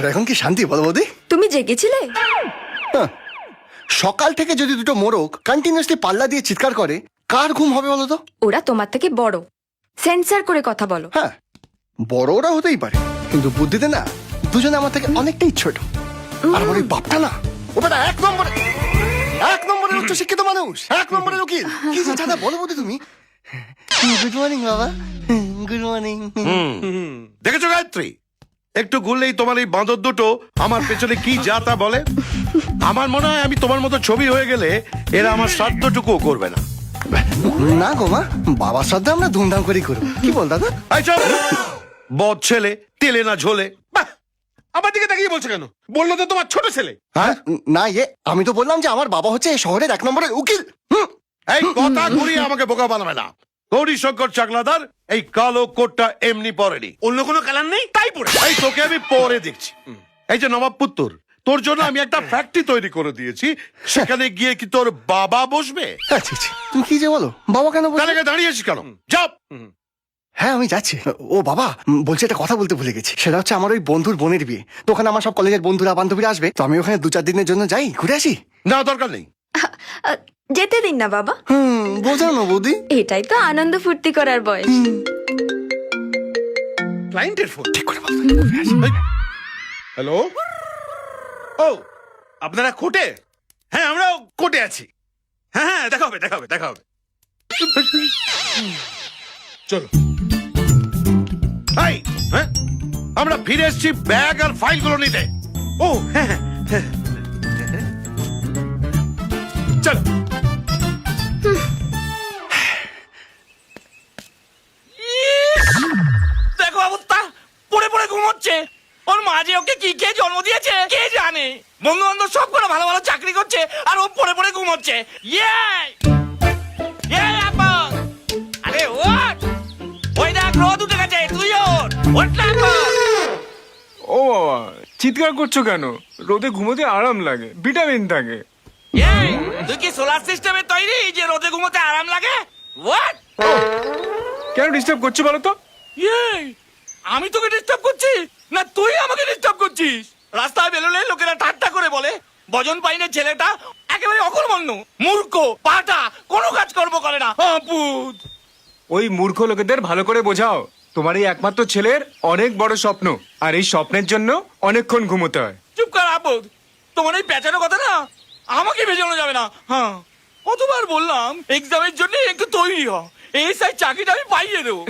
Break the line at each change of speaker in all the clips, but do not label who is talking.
ঘরে এখন কি শান্তি বলো বৌদি?
তুমি জেগেছিলে?
সকাল থেকে যদি দুটো মোরগ কন্টিনিউয়াসলি পাল্লা দিয়ে চিৎকার করে, কার ঘুম হবে বলো তো?
ওরা তোমার থেকে বড়, সেন্সার করে কথা বলো।
হ্যাঁ, বড় ওরা হতেই পারে, কিন্তু বুদ্ধিতে না দুজনে আমার থেকে অনেকটাই ছোট। আর আমার ওই বাপটা না, ও বেটা এক নম্বরের উচ্চ শিক্ষিত মানুষ, এক নম্বরের উকিল। কি যে দাদা বলো বৌদি তুমি। গুড মর্নিং বাবা। Good morning.
দেখেছো গায়ত্রী, একটু ঘুরলেই তোমার এই বাঁদর দুটো আমার পেছনে কি যা তা বলে। আমার মনে হয় আমি তোমার মতো ছবি হয়ে গেলে এরা আমার শ্রাদ্ধটুকুও করবে না।
না গো মা, বাবার শ্রাদ্ধে আমরা ধুমধাম করেই করবো। কি বল দাদা?
বদ ছেলে, তেলে না ঝোলে।
বাহ, আমার দিকে তাকিয়ে বলছো কেন? বললো তো তোমার ছোট ছেলে।
হ্যাঁ,
না আমি তো বললাম যে আমার বাবা হচ্ছে এই শহরের এক নম্বরের উকিল।
এই কথা ঘুরিয়ে আমাকে বোকা বানাবে না। গৌরীশঙ্কর চাকলাদার এই কালো কোটটা এমনি পরেনি।
অন্য কোনো কালার নেই, তাই পড়ে।
এই তোকে আমি পরে দেখছি। এই যে নবাব পুত্তর, তোর জন্য আমি একটা ফ্যাক্টরি তৈরি করে দিয়েছি। সেখানে গিয়ে কি তোর বাবা বসবে?
আচ্ছা, তুমি কি যে বলো? বাবা কেন বলছো?
তাহলে দাঁড়িয়েছিস কেন? যাও।
হ্যাঁ আমি যাচ্ছি। ও বাবা, বলছি একটা কথা বলতে ভুলে গেছি। সেটা হচ্ছে আমার ওই বন্ধুর বোনের বিয়ে, তো ওখানে আমার সব কলেজের বন্ধুরা বান্ধবীরা আসবে, তো আমি ওখানে 2-4 দিনের জন্য যাই, ঘুরে আসি।
না, দরকার নেই।
যেতে দিন না বাবা।
বোঝাও না বৌদি।
এটাই তো আনন্দ ফুর্তি করার বয়স।
ক্লায়েন্টের ফোন।
ঠিক করে বলো।
হ্যালো, ও আপনারা কোর্টে? হ্যাঁ, আমরাও কোর্টে আছি। হ্যাঁ হ্যাঁ, দেখা হবে। চলো।
এই, হ্যাঁ, আমরা ফিরে এসেছি ব্যাগ আর ফাইলগুলো নিতে।
ও হ্যাঁ হ্যাঁ, চলো।
দেখো অবস্থা, পড়ে পড়ে ঘুমোচ্ছে। ওর মা যে ওকে কি খেয়ে জন্ম দিয়েছে কে জানে। বন্ধু বান্ধব সব করে ভালো ভালো চাকরি করছে আর ও পড়ে পড়ে ঘুমোচ্ছে। আরে ওঠ, ওই দেখ রোদ উঠে গেছে, তুই ওঠ না এখন।
ও বাবা, চিৎকার করছো কেন? রোদে ঘুমোতে আরাম লাগে, ভিটামিন থাকে।
তুই কি সোলার সিস্টেমে তৈরি যে রোদে ঘুমোতে আরাম লাগে? ওঠ।
কেন ডিস্টার্ব করছো বলো তো?
আমি তোকে ডিস্টার্ব করছি না তুই আমাকে ডিস্টার্ব করছিস? রাস্তায় বেরোলে লোকেরা ঠাট্টা করে বলে বজন পাইনের ছেলেটা একেবারে অকর্মণ্য, মূর্খ, পাটা, কোনো কাজ কর্ম করে না। পুত,
ওই মূর্খ লোকেদের ভালো করে বোঝাও, তোমার এই একমাত্র ছেলের অনেক বড় স্বপ্ন, আর এই স্বপ্নের জন্য অনেকক্ষণ ঘুমোতে হয়।
চুপ কর আপদ, তোমার এই পেঁচানো কথা না আমাকে ভেজানো যাবে না। হ্যাঁ, কতবার বললাম এক্সামের জন্য একটু তৈরি হ, এসআই চাকরিটা আমি পাইয়ে দেবো।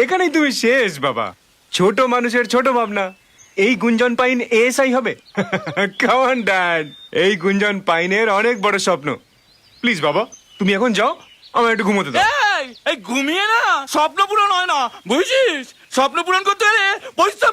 এখানেই তুমি শেষ বাবা। ছোট মানুষের ছোট ভাবনা। এই গুঞ্জন পাইন এএসআই হবে? কাম অন ড্যাড, এই গুঞ্জন পাইনের অনেক বড় স্বপ্ন। প্লিজ বাবা, তুমি এখন যাও, আমার একটু ঘুমোতে দাও।
এই ঘুমিয়ে না স্বপ্ন পূরণ হয় না, বুঝছিস? স্বপ্ন পূরণ করতে হলে পরিশ্রম